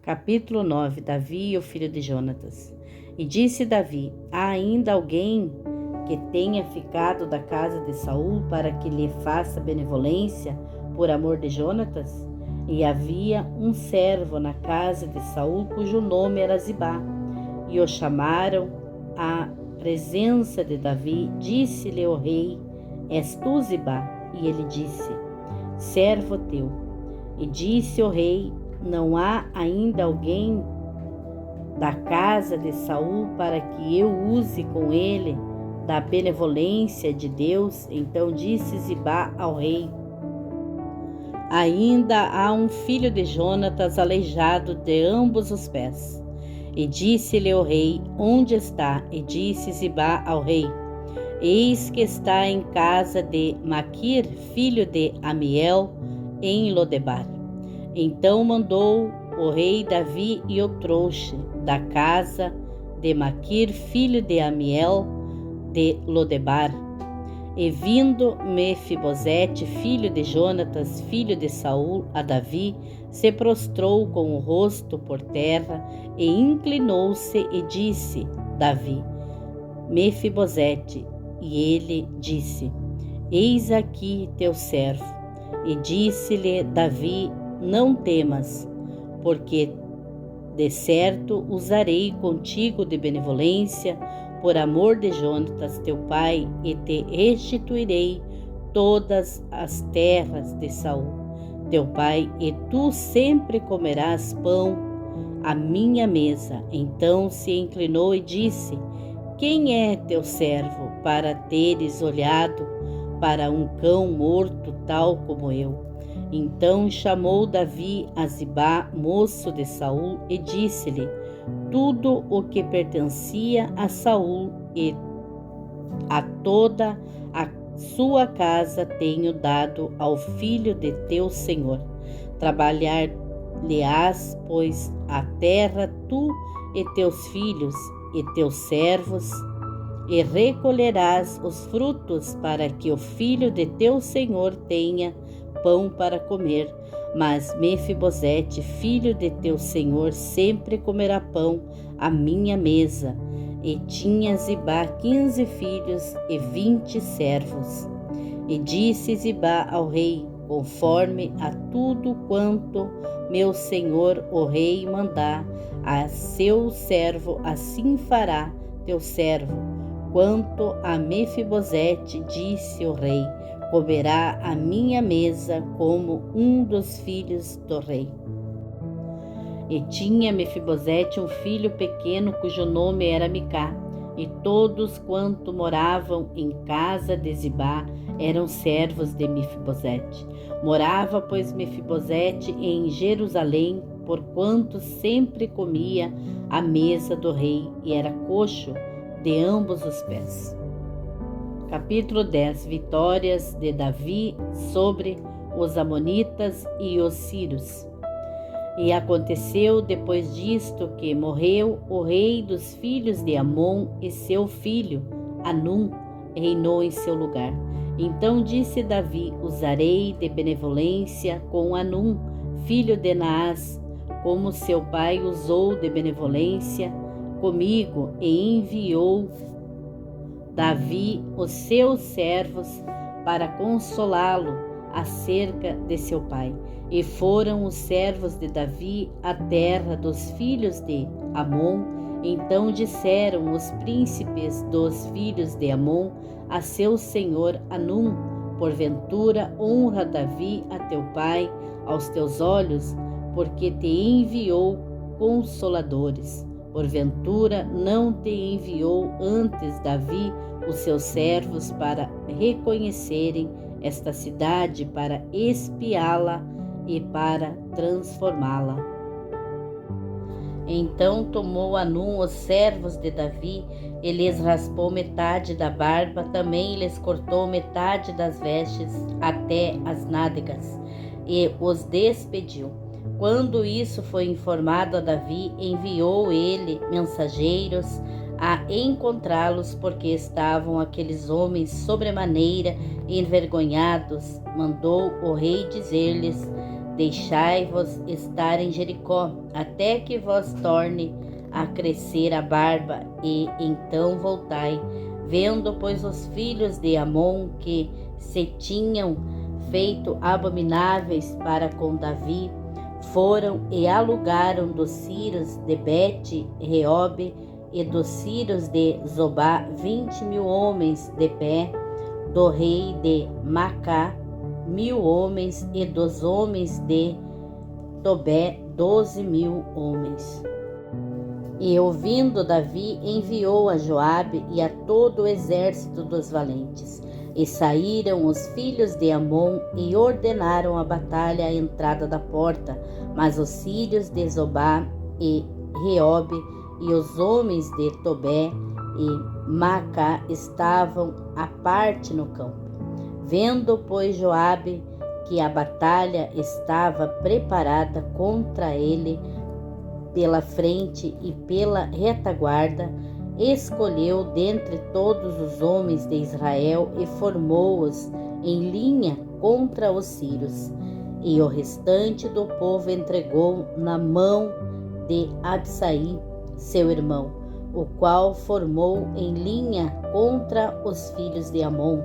Capítulo 9. Davi e o filho de Jonatas. E disse Davi: há ainda alguém que tenha ficado da casa de Saul para que lhe faça benevolência por amor de Jonatas? E havia um servo na casa de Saul cujo nome era Zibá. E o chamaram à presença de Davi. Disse-lhe o rei: és tu, Zibá? E ele disse: servo teu. E disse o rei: não há ainda alguém da casa de Saul para que eu use com ele da benevolência de Deus? Então disse Zibá ao rei: ainda há um filho de Jonatas aleijado de ambos os pés. E disse-lhe o rei: onde está? E disse Zibá ao rei: eis que está em casa de Maquir, filho de Amiel, em Lodebar. Então mandou o rei Davi e o trouxe da casa de Maquir, filho de Amiel, de Lodebar. E vindo Mefibosete, filho de Jonatas, filho de Saul, a Davi, se prostrou com o rosto por terra e inclinou-se e disse: Davi, Mefibosete. E ele disse: eis aqui teu servo. E disse-lhe Davi: não temas, porque de certo usarei contigo de benevolência por amor de Jonatas teu pai, e te restituirei todas as terras de Saul teu pai, e tu sempre comerás pão à minha mesa. Então se inclinou e disse: quem é teu servo para teres olhado para um cão morto tal como eu? Então chamou Davi a Zibá, moço de Saul, e disse-lhe: tudo o que pertencia a Saul e a toda a sua casa tenho dado ao filho de teu senhor. Trabalhar-lhe-ás, pois, a terra, tu e teus filhos e teus servos, e recolherás os frutos para que o filho de teu senhor tenha pão para comer. Mas Mefibosete, filho de teu senhor, sempre comerá pão à minha mesa. E tinha Zibá 15 filhos e 20 servos. E disse Zibá ao rei: conforme a tudo quanto meu senhor o rei mandar a seu servo, assim fará teu servo. Quanto a Mefibosete, disse o rei, comerá à minha mesa como um dos filhos do rei. E tinha Mefibosete um filho pequeno cujo nome era Micá, e todos quanto moravam em casa de Zibá eram servos de Mefibosete. Morava, pois, Mefibosete em Jerusalém, porquanto sempre comia à mesa do rei, e era coxo de ambos os pés. Capítulo 10. Vitórias de Davi sobre os amonitas e os sírios. E aconteceu depois disto que morreu o rei dos filhos de Amon, e seu filho Anum reinou em seu lugar. Então disse Davi: usarei de benevolência com Anum, filho de Naás, como seu pai usou de benevolência comigo. E enviou Davi os seus servos para consolá-lo acerca de seu pai. E foram os servos de Davi à terra dos filhos de Amon. Então disseram os príncipes dos filhos de Amon a seu senhor Anum: porventura honra Davi a teu pai aos teus olhos, porque te enviou consoladores? Porventura não te enviou antes Davi os seus servos para reconhecerem esta cidade, para espiá-la e para transformá-la? Então tomou Anum os servos de Davi e lhes raspou metade da barba, também lhes cortou metade das vestes até as nádegas, e os despediu. Quando isso foi informado a Davi, enviou ele mensageiros a encontrá-los, porque estavam aqueles homens sobremaneira envergonhados. Mandou o rei dizer-lhes: deixai-vos estar em Jericó, até que vos torne a crescer a barba, e então voltai. Vendo, pois, os filhos de Amon que se tinham feito abomináveis para com Davi, foram e alugaram dos sírios de Bet-Reobe e dos sírios de Zobá 20.000 homens de pé, do rei de Macá 1.000 homens, e dos homens de Tobé 12.000 homens. E ouvindo Davi, enviou a Joabe e a todo o exército dos valentes. E saíram os filhos de Amon e ordenaram a batalha à entrada da porta. Mas os sírios de Zobá e Reobe e os homens de Tobé e Macá estavam à parte no campo. Vendo, pois, Joabe que a batalha estava preparada contra ele pela frente e pela retaguarda, escolheu dentre todos os homens de Israel e formou-os em linha contra os sírios. E o restante do povo entregou na mão de Absai, seu irmão, o qual formou em linha contra os filhos de Amon,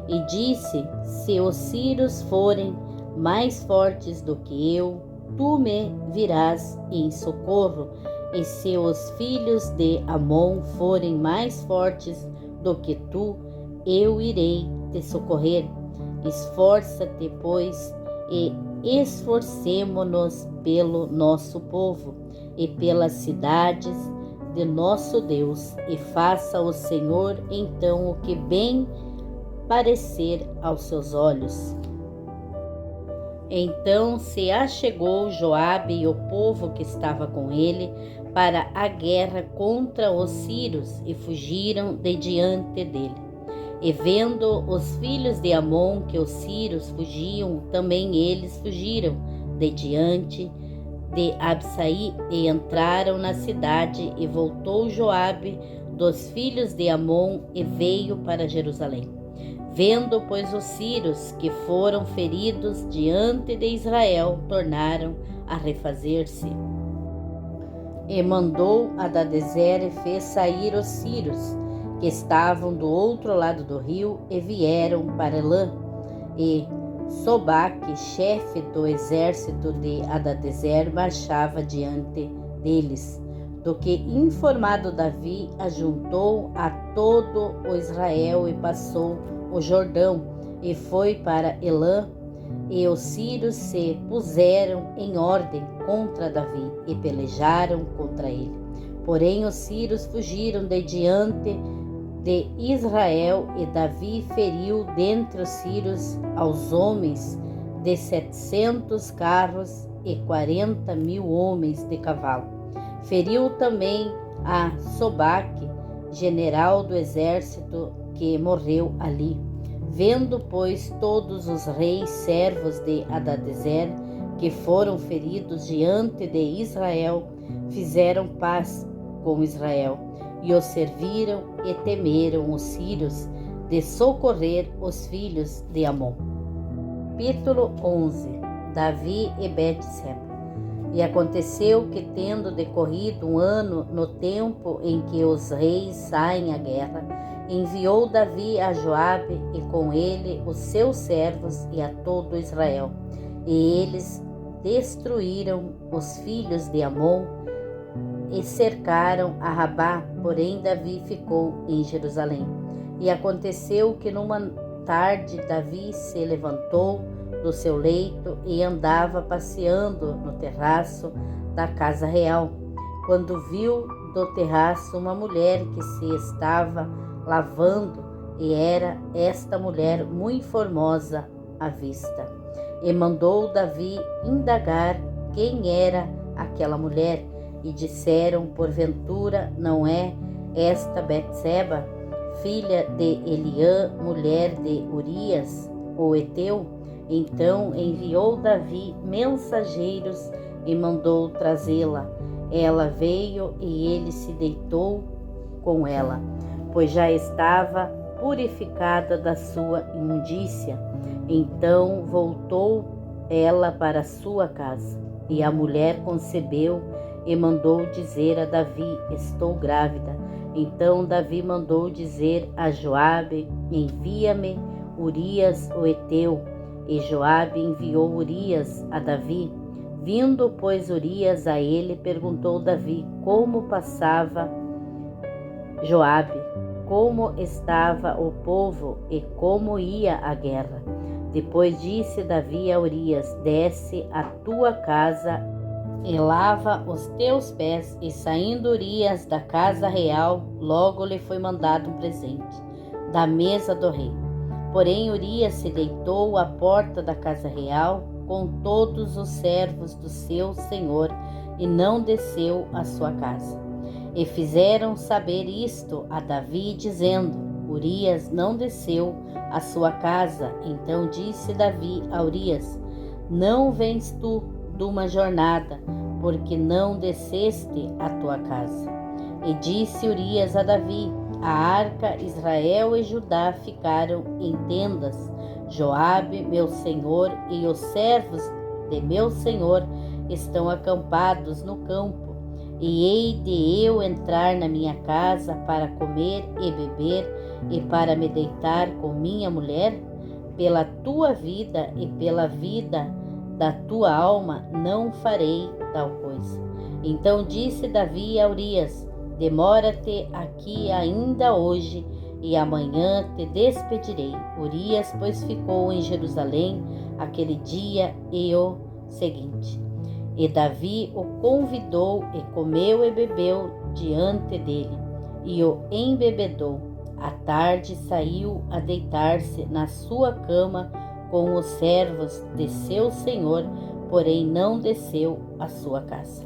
e disse: se os sírios forem mais fortes do que eu, tu me virás em socorro, e se os filhos de Amon forem mais fortes do que tu, eu irei te socorrer. Esforça-te, pois, e esforcemo-nos pelo nosso povo e pelas cidades de nosso Deus, e faça o Senhor então o que bem parecer aos seus olhos. Então se achegou Joabe e o povo que estava com ele para a guerra contra os sírios, e fugiram de diante dele. E vendo os filhos de Amon que os sírios fugiam, também eles fugiram de diante de Absai, e entraram na cidade. E voltou Joabe dos filhos de Amon e veio para Jerusalém. Vendo, pois, os sírios que foram feridos diante de Israel, tornaram a refazer-se. E mandou Hadadezer e fez sair os sírios que estavam do outro lado do rio, e vieram para Elã. E Sobaque, chefe do exército de Hadadezer, marchava diante deles. Do que informado Davi, ajuntou a todo o Israel e passou o Jordão, e foi para Elã. E os sírios se puseram em ordem contra Davi e pelejaram contra ele. Porém os sírios fugiram de diante de Israel, e Davi feriu dentre os sírios aos homens de 700 carros e 40.000 homens de cavalo. Feriu também a Sobaque, general do exército, que morreu ali. Vendo, pois, todos os reis servos de Hadadezer que foram feridos diante de Israel, fizeram paz com Israel, e os serviram, e temeram os sírios de socorrer os filhos de Amon. Capítulo 11. Davi e Betseba. E aconteceu que, tendo decorrido 1 ano, no tempo em que os reis saem à guerra, enviou Davi a Joabe e com ele os seus servos e a todo Israel. E eles destruíram os filhos de Amon e cercaram a Rabá, porém Davi ficou em Jerusalém. E aconteceu que numa tarde Davi se levantou do seu leito e andava passeando no terraço da casa real, quando viu do terraço uma mulher que se estava lavando, e era esta mulher muito formosa à vista. E mandou Davi indagar quem era aquela mulher, e disseram: porventura não é esta Betseba, filha de Eliã, mulher de Urias, o Eteu? Então enviou Davi mensageiros e mandou trazê-la. Ela veio e ele se deitou com ela, pois já estava purificada da sua imundícia. Então voltou ela para sua casa. E a mulher concebeu e mandou dizer a Davi: estou grávida. Então Davi mandou dizer a Joabe: envia-me Urias o Heteu. E Joabe enviou Urias a Davi. Vindo, pois, Urias a ele, perguntou Davi como passava Joabe, como estava o povo e como ia a guerra. Depois disse Davi a Urias: desce à tua casa e lava os teus pés. E saindo Urias da casa real, logo lhe foi mandado um presente da mesa do rei. Porém Urias se deitou à porta da casa real com todos os servos do seu senhor e não desceu à sua casa. E fizeram saber isto a Davi, dizendo: Urias não desceu à sua casa. Então disse Davi a Urias: não vens tu de uma jornada, porque não desceste à tua casa. E disse Urias a Davi: a arca, Israel e Judá ficaram em tendas. Joabe, meu senhor, e os servos de meu senhor estão acampados no campo. E hei de eu entrar na minha casa para comer e beber e para me deitar com minha mulher? Pela tua vida e pela vida da tua alma não farei tal coisa. Então disse Davi a Urias: demora-te aqui ainda hoje, e amanhã te despedirei. Urias, pois, ficou em Jerusalém aquele dia e o seguinte. E Davi o convidou e comeu e bebeu diante dele, e o embebedou. À tarde saiu a deitar-se na sua cama com os servos de seu senhor, porém não desceu à sua casa.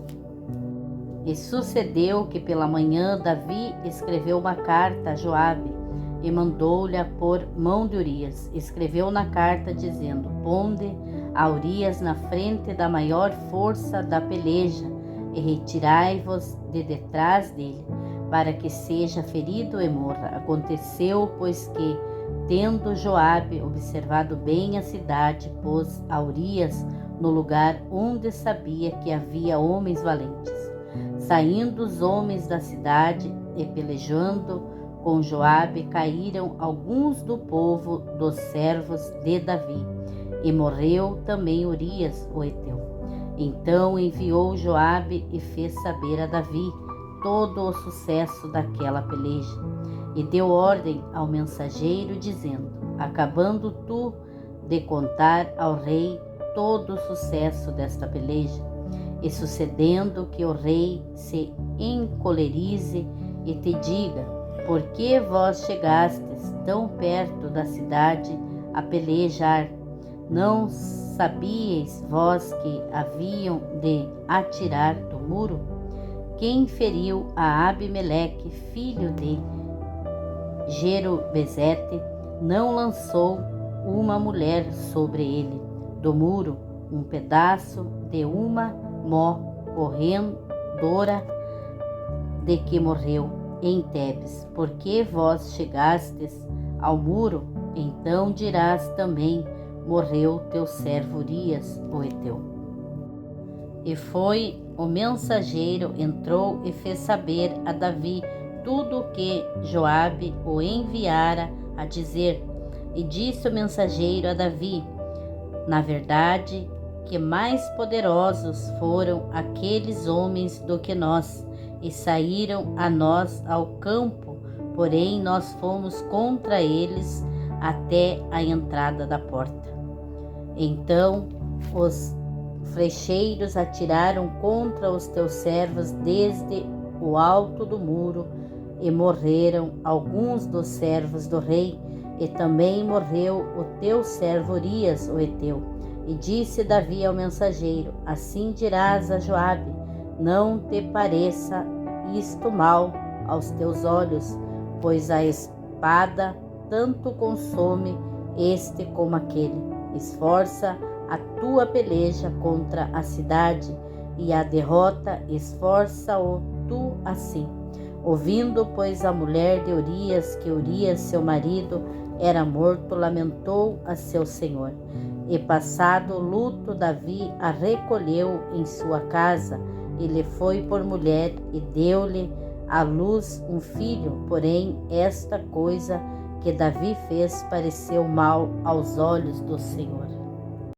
E sucedeu que pela manhã Davi escreveu uma carta a Joabe e mandou-lhe por mão de Urias. Escreveu na carta dizendo: ponde a Urias na frente da maior força da peleja e retirai-vos de detrás dele, para que seja ferido e morra. Aconteceu, pois, que, tendo Joabe observado bem a cidade, pôs a Urias no lugar onde sabia que havia homens valentes. Saindo os homens da cidade e pelejando com Joabe, caíram alguns do povo dos servos de Davi, e morreu também Urias o Heteu. Então enviou Joabe e fez saber a Davi todo o sucesso daquela peleja, e deu ordem ao mensageiro, dizendo: acabando tu de contar ao rei todo o sucesso desta peleja, e sucedendo que o rei se encolerize e te diga: por que vós chegastes tão perto da cidade a pelejar? Não sabíeis vós que haviam de atirar do muro? Quem feriu a Abimeleque, filho de Jerubezete, não lançou uma mulher sobre ele do muro, um pedaço de uma mó corredora de que morreu em Tebes? Porque vós chegastes ao muro, então dirás também: morreu teu servo Urias o Heteu. E foi o mensageiro, entrou e fez saber a Davi tudo o que Joabe o enviara a dizer. E disse o mensageiro a Davi: na verdade, que mais poderosos foram aqueles homens do que nós, e saíram a nós ao campo, porém nós fomos contra eles até a entrada da porta. Então os flecheiros atiraram contra os teus servos desde o alto do muro, e morreram alguns dos servos do rei, e também morreu o teu servo Urias o Heteu. E disse Davi ao mensageiro: assim dirás a Joabe: não te pareça isto mal aos teus olhos, pois a espada tanto consome este como aquele. Esforça a tua peleja contra a cidade, e a derrota esforça-o tu assim. Ouvindo, pois, a mulher de Urias que Urias, seu marido, era morto, lamentou a seu senhor. E passado o luto, Davi a recolheu em sua casa e lhe foi por mulher e deu-lhe à luz um filho. Porém, esta coisa que Davi fez pareceu mal aos olhos do Senhor.